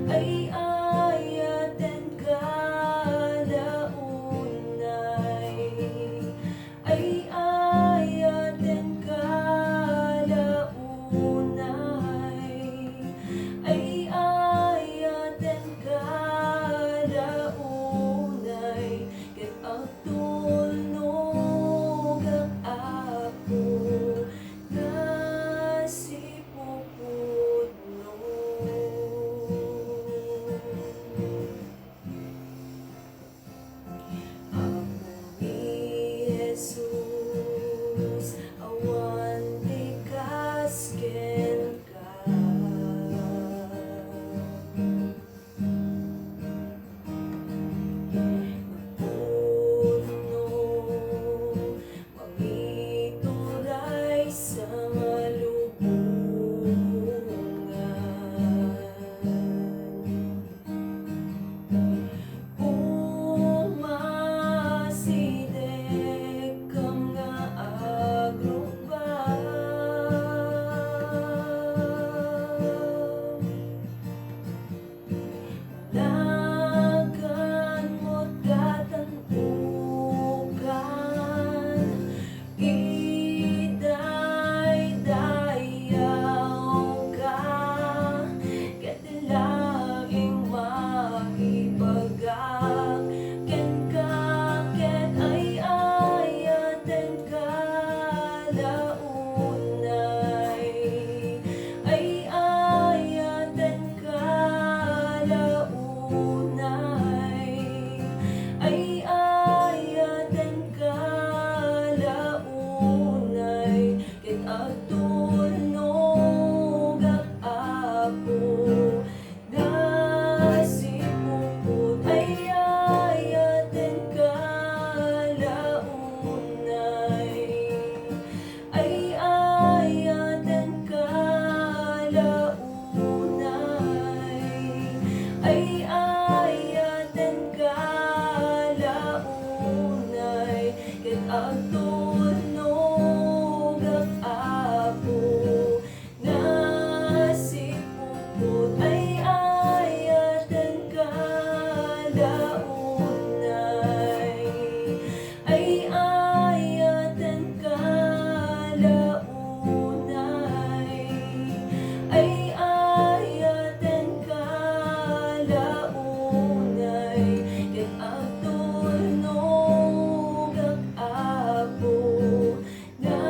ay ayaten kalaunay, ay ayaten kalaunay, ay ayaten kalaunay, ket agtulnog ang Apo nga sipupudno. Apo ni Jesus, awan likas ken ka. Napuno, mangituray sa malubungan. Umasideg kam nga agrubang, lagan mo't katantukan, idaydayaw ka, ket laing maibagak ken ka, ket ay ayaten kalaunay, ay ayaten kalaunay, ay ayaten kalaunay, ket agtulnog ang Apo nga sipupud, ay ayaten kalaunay, ay ayaten kalaunay, ay ayaten kalaunay, ket agtulnog ang Apo nga sipupud, ay ayaten kalaunay, ay ayaten kalaunay, ay ayaten kalaunay, ket agtulnog ang Apo nga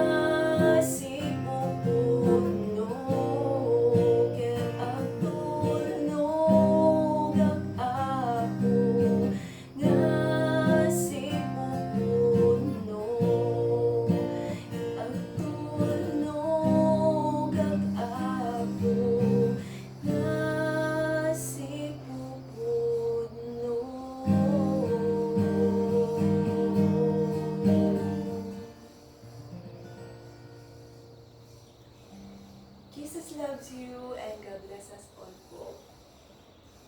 sipupudno, ket agtulnog ang Apo nga sipupudno, agtulnog ang Apo nga sipupudno. Jesus loves you and God bless us all po.